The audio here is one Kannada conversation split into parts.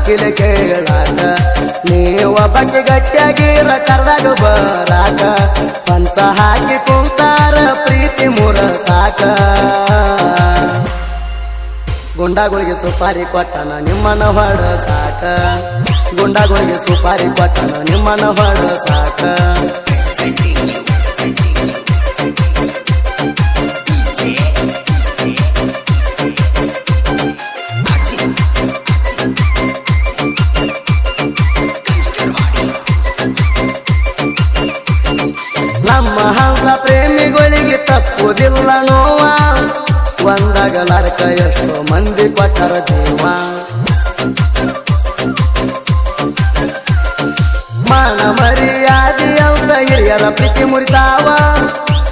ಹೊಕ್ಕಿಲೆ ಕೇಳಾಕ ನೀವ ಬಗ್ಗೆ ಗಟ್ಟಿಯಾಗಿರ ಕರ್ದಾಗ ಬರಾಕ ಪಂಚ ಹಾಕಿ ಕುಂತಾರ ಪ್ರೀತಿ ಮುರ ಸಾಕ ಗುಂಡಾಗಳಿಗೆ ಸುಪಾರಿ ಕೊಟ್ಟನ ನಿಮ್ಮನ ಹೊಡ ಸಾಕ ಗುಂಡಾಗಳಿಗೆ ಸುಪಾರಿ ಕೊಟ್ಟನ ನಿಮ್ಮನ ಹೊಡ ಸಾಕ ನಮ್ಮ ಹಂಸ ಪ್ರೇಮಿಗಳಿಗೆ ತಪ್ಪುದಿಲ್ಲ ನೋವ ಒಂದಾಗಲಾರ್ಕ ಎಷ್ಟೋ ಮಂದಿ ಕೊಟ್ಟರ ಜೀವ ಮಾನ ಮರ್ಯಾದೆ ಅಂತ ಹಿರಿಯರ ಪ್ರೀತಿ ಮುರಿತಾವ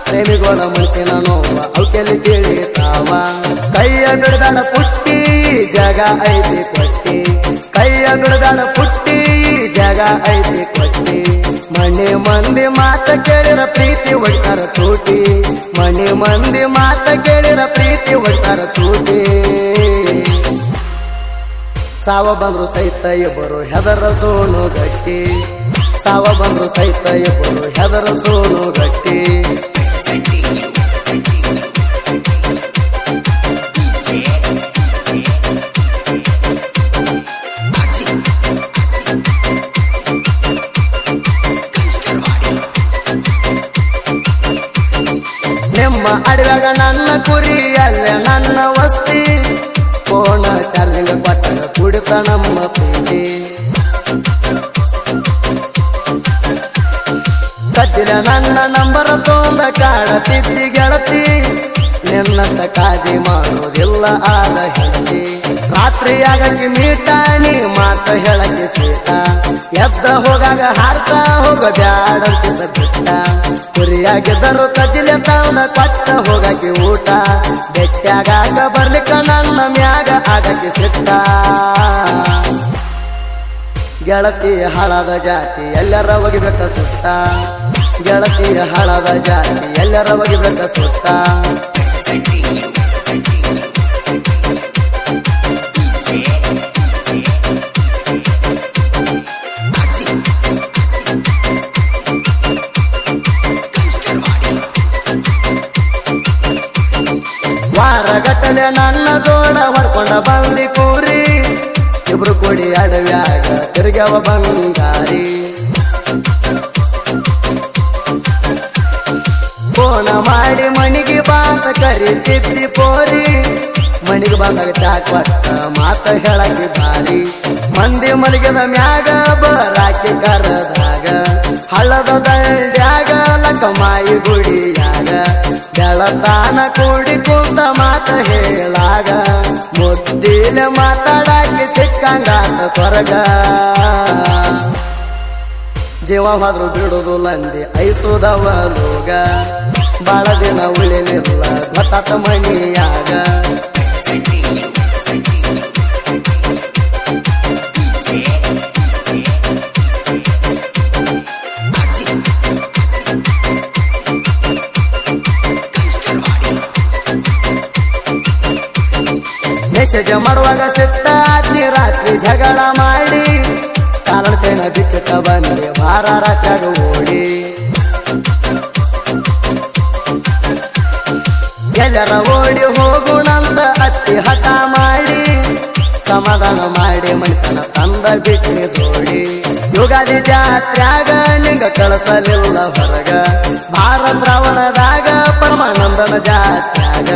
ಪ್ರೇಮಿಗಳ ಮನಸ್ಸಿನ ನೋವ ಅವಕೆಲ್ಲಿ ತಿಳಿತಾವ ಕೈಯ ಬಿಡದಾಡ ಪುಟ್ಟಿ ಜಗ ಐತಿ ಕೊಟ್ಟಿ ಕೈಯ ಬಿಡದಾಡ ಪುಟ್ಟಿ ಜಗ ಐತಿ ಕೊಟ್ಟಿ ಮನೆ ಮಂದಿ ಮಾತ ಕೇಳಿರ ಪ್ರೀತಿ ಹೊಡ್ತಾರ ಚೂಟಿ ಮನೆ ಮಂದಿ ಮಾತ ಕೇಳಿರ ಪ್ರೀತಿ ಹೊಡ್ತಾರ ಚೂಟಿ ಸಾವ ಬಂದ್ರು ಸಹಿತ ಇಬ್ಬರು ಹೆದರ ಸೋನು ಗಟ್ಟಿ ಸಾವ ಬಂದ್ರು ಸಹಿತ ಇಬ್ಬರು ಹೆದರ ಸೋನು ಗಟ್ಟಿ ನಿಮ್ಮ ಅಡವ್ಯಾಗ ನನ್ನ ಕುರಿ ಅಲ್ಲ ನನ್ನ ವಸ್ತಿ ಫೋನ್ ಚಾರ್ಜಿಂಗ್ ಕೊಟ್ಟಾಗ ಕುಡಿತ ನಮ್ಮ ಪ್ರೀತಿ ಕದ್ದಿಲ ನನ್ನ ನಂಬರ್ ತೊಂದ ಕಾಡತಿದ್ದಿ ಗೆಳತಿ ನಿನ್ನಂತ ಕಾಜಿ ಮಾಡೋದಿಲ್ಲ ಆದ ಹೆಂಡತಿ ರಾತ್ರಿ ಆಗಕ್ಕೆ ಮೀಟ ನೀ ಮಾತ ಹೇಳಕ್ಕೆ ಸೀಟ ಎದ್ದ ಹೋಗಾಗ ಹಾರ್ತಾ ಹೋಗ ಬ್ಯಾಡಂತಿದ್ದ ಬಿಟ್ಟ ಕುರಿಯಾಗಿದ್ದರು ಕದಿಲೆ ತಾಂದ ಕೊಟ್ಟ ಹೋಗಕ್ಕೆ ಊಟ ಬೆಟ್ಟಾಗಾಗ ಬರ್ಲಿಕ್ಕ ನನ್ನ ಮ್ಯಾಗ ಆಗಕ್ಕೆ ಸಿಟ್ಟ ಗೆಳತಿ ಹಾಳಾದ ಜಾತಿ ಎಲ್ಲರ ಒಗಿಬೇಕ ಸುತ್ತ ಗೆಳತಿ ಹಾಳಾದ ಜಾತಿ ಎಲ್ಲರ ಒಗಿಬೇಕ ಸುತ್ತ ವಾರಗಟ್ಟಲೆ ನನ್ನ ಜೋಡ ಹೊಡ್ಕೊಂಡ ಬಂದಿ ಕೂರಿ ಇಬ್ರು ಕೂಡಿ ಅಡವ್ಯಾಗ ತಿರ್ಗ್ಯಾವ ಬಂಗಾರಿ ಫೋನ ಮಾಡಿ ಮಣಿಗೆ ಬಾಂತ ಕರಿತಿದ್ದಿ ಪೋರಿ ಮಣಿಗೆ ಬಂದಾಗ ಚಾ ಕೊಟ್ಟ ಮಾತ ಹೇಳಕ್ಕೆ ಬಾರಿ ಮಂದಿ ಮಲಗಿದ ಮ್ಯಾಗ ಬರಾಕಿ ಕರದಾಗ ಹಳ್ಳದ ದಂಡ್ಯಾಗ ಲಕ್ಕಮಾಯಿ ಗುಡಿಯಾಗ ಬೆಳತಾನ ಕೂಡಿ ಕುಂತ ಮಾತ ಹೇಳಾಗ ಮುದ್ದಿಲ ಮಾತಾಡಾಕಿ ಸಿಕ್ಕಂಗಾತ ಸ್ವರ್ಗ ಜೀವ ಹೋದ್ರು ಬಿಡುದು ಲಂದಿ ಐಸುದವ ಲೋಗ ಬಾಳ ದಿನ ಉಳಿಲಿಲ್ಲ ಗೊತ್ತಾತ ಮಣಿಯಾಗ ಮೆಸೇಜ್ ಮಾಡುವಾಗ ಸಿಟ್ಟ ರಾತ್ರಿ ಜಗಳ ಮಾಡಿ ಕಾರಣ ಚೈನ ಬಿಚ್ಚಿಟ್ಟ ಬಂದೆ ವಾರ ರಾತ್ರಿಯಾಗ ಓಡಿ ಎಲ್ಲರ ಓಡಿ ಹೋಗೋಣಂತ ಅತ್ತಿ ಹಠ ಮಾಡಿ ಸಮಾಧಾನ ಮಾಡಿ ಮಣಿತನ ತಂದ ಬಿಟ್ಟಿ ಜೋಡಿ ಯುಗಾದಿ ಜಾತ್ರ್ಯಾಗ ನಿಂಗ ಕಳಸಲಿಲ್ಲ ಹೊರಗ ಭಾರ ಶ್ರಾವಣದಾಗ ಪರಮಾನಂದನ ಜಾತ್ರ್ಯಾಗ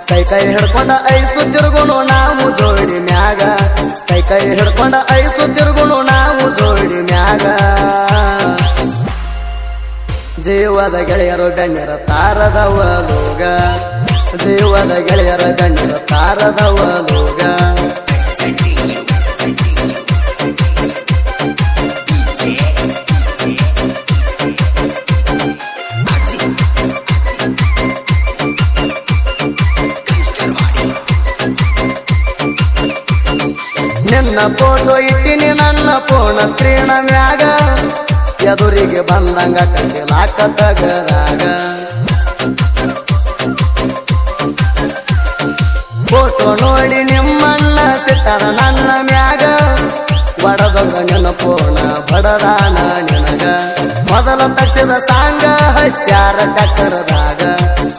ಕೈ ಕೈ ಹಿಡ್ಕೊಂಡ ಐಸು ತಿರುಗುಣು ನಾವು ಜೋಡಿ ಮ್ಯಾಗ ಕೈ ಕೈ ಹಿಡ್ಕೊಂಡ ಐಸು ತಿರುಗುಣು ನಾವು ಜೋಡಿ ಮ್ಯಾಗ ಜೀವದ ಗೆಳೆಯರು ಗಣ್ಯರ ತಾರದವ ಲೋಗ ಜೀವದ ಗೆಳೆಯರ ಗಣ್ಯರ ತಾರದವ ಲೋಗ ನಿನ್ನ ಫೋಟೋ ಇಟ್ಟಿನಿ ನನ್ನ ಫೋನ ಸ್ಕ್ರೀನ ಮ್ಯಾಗ ಎದುರಿಗೆ ಬಂದಂಗ ಕಟ್ಟಿಲಾಕ ತಗರಾಗ ಫೋಟೋ ನೋಡಿ ನಿಮ್ಮಣ್ಣ ಸಿಟ್ಟದ ನನ್ನ ಮ್ಯಾಗ ಫೋನ ಬಡದಾನ ನಿನಗ ಮೊದಲ ತಕ್ಷದ ಸಾಂಗ ಹಚ್ಚಾರ ಟಕ್ಕರದಾಗ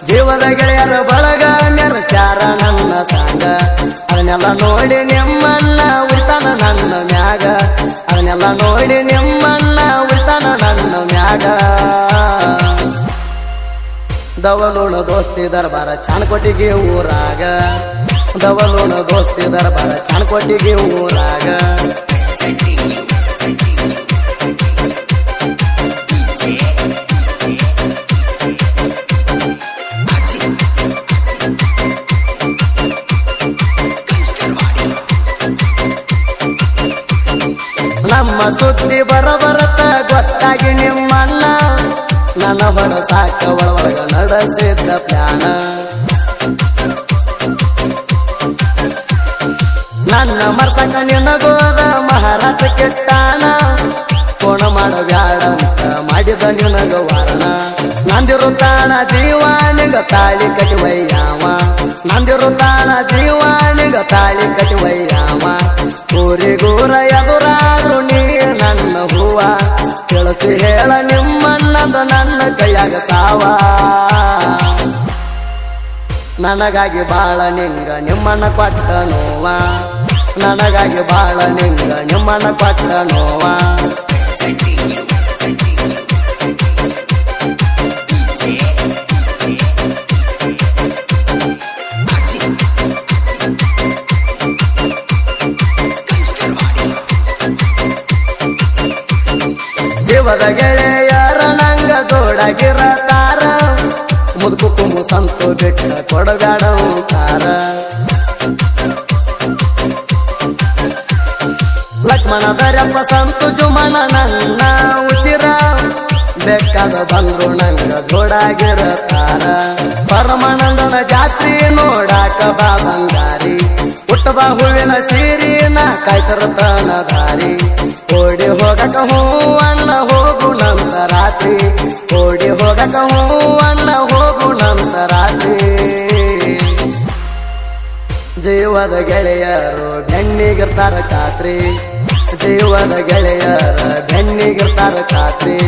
ಜೀವದ ಗೆಳೆಯರ ಬಳಗ ನೆರಚಾರ ನನ್ನ ಸಾಂಗ ಅದನ್ನೆಲ್ಲ ನೋಡಿ ನಿಮ್ಮನ್ನ ಉಳಿತಾನ ನನ್ನ ಮ್ಯಾಗ ಅದನ್ನೆಲ್ಲ ನೋಡಿ ನಿಮ್ಮನ್ನ ಉಳಿತಾನ ನನ್ನ ಮ್ಯಾಗ ದವಲೋಣ ದೋಸ್ತಿ ದರ್ಬಾರ ಚಾಣಕೋಟಿಗೆ ಊರಾಗ ದವಲೋಣ ದೋಸ್ತಿ ದರ್ಬಾರ ಚಾಣಕೋಟಿಗೆ ಊರಾಗ ನಮ್ಮ ಸುದ್ದಿ ಬರಬರತ ಗೊತ್ತಾಗಿ ನಿಮ್ಮಣ್ಣ ನನ್ನ ಹೊಡ ಸಾಕ ಒಳಗ ನಡೆಸಿದ್ದ ಪ್ಲಾನ ನನ್ನ ಮರ್ಸಕ ನಿನಗೋದ ಮಹಾರಾಜ ಕೆಟ್ಟಾನ ಕೋಣ ಮಾಡೋ ಬ್ಯಾಡಂತ ಮಾಡಿದ ನಿನಗ ವಾರಣ ನಂದಿರು ತಾಣ ಜೀವಾನಿಗ ತಾಳಿ ಕಟಿವಯ್ಯಾವ ನಂದಿರು ತಾಣ ಜೀವಾನಿಗ ತಾಳಿ ಕಟಿವಯ್ಯಾವ ಊರಿಗೂರ ಎದುರಾದ್ರು ನೀ ನನ್ನ ಹೂವ ತಿಳಿಸಿ ಹೇಳ ನಿಮ್ಮನ್ನದು ನನ್ನ ಕೈಯಾಗ ಸಾವ ನನಗಾಗಿ ಬಾಳ ನಿಂಗ ನಿಮ್ಮನ್ನ ಕೊಟ್ಟ ನೋವ ನನಗಾಗಿ ಬಾಳ ನಿಂಗ ನಿಮ್ಮನ್ನ ಕೊಟ್ಟ ನೋವ ಜೀವದ ಗೆಳೆಯರ ನಂಗ ಜೋಡಾಗಿರತಾರ ಮುದುಕು ಕುಮು ಸಂತು ಬಿಟ್ಟ ಕೊಡಬ್ಯಾಡಂತಾರ ಲಕ್ಷ್ಮಣ ದರ್ಯಪ್ಪ ಸಂತು ಜುಮನ ನನ್ನ ಉಸಿರ ಬೇಕಾದ ಬಂದ್ರು ನಂಗ ಜೋಡಾಗಿರತಾರ ಪರಮಾನಂದನ ಜಾತ್ರಿ ನೋಡಾಕ ಬಾ ಬಂಗಾರಿ ಹುಟ್ಟಬಾ ಹೂವಿನ ಸೀರಿನ ಕಾಯ್ತಿರತನ ದಾರಿ ಓಡಿ ಹೋಗಕ ಹೂವಣ್ಣ ಹೋಗು ನಂತ ರಾತ್ರಿ ಓಡಿ ಹೋಗಕ ಹೂವಣ್ಣ ಹೋಗು ನಂತ ರಾತ್ರಿ ಜೀವದ ಗೆಳೆಯರು ಬೆನ್ನಿಗಿರ್ತಾರ ಖಾತ್ರಿ ಜೀವದ ಗೆಳೆಯರ ಬೆನ್ನಿಗಿರ್ತಾರ ಖಾತ್ರಿ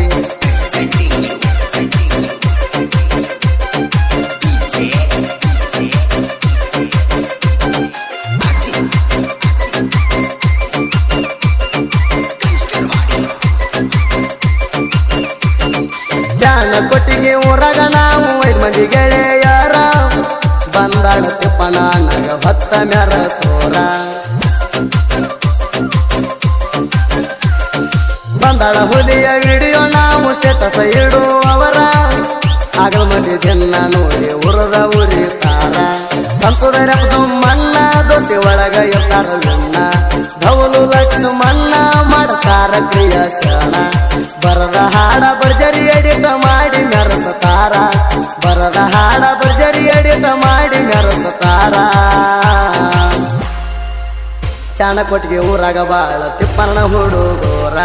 ಚಾಣಕೋಟಿಗೆ ಊರಾಗ ನಾವು 5 ಮಂದಿ ಗೆಳೆಯರ ಬಂದಾಳ ತಿಪ್ಪಣ್ಣಗ ಹೊತ್ತ ಮ್ಯಾರ ಸೋರ ಬಂದಾಳ ಹುಲಿಯ ವಿಡಿಯೋ ನಾವು ಸ್ಟೇಟಸ್ ಇಡುವವರ ಆಗಲ ಮಂದಿ ದಿನ ನೋಡಿ ಉರದ ಉರಿತಾರ ಸಂತುದರ ಮಣ್ಣ ದೊತ್ತಿ ಒಳಗ ಇರ್ತಾರ ವಿಣ್ಣ ಧವಲು ಲಕ್ಷ್ಮಣ್ಣ ಮಾಡ್ತಾರ ಕ್ರಿಯಾಶನ ಬರದ ಹಾಡ ಬರ್ಜರಿ ಎಡಿಟ ಮಾಡಿ ಮೆರೆಸತಾರ ಬರದ ಹಾಡ ಬರ್ಜರಿ ಎಡಿಟ ಮಾಡಿ ಮೆರೆಸತಾರ ಚಾಣಕೋಟಿಗೆ ಊರಾಗ ಬಾಳ ತಿಪ್ಪಣ್ಣ ಹುಡುಗೋರ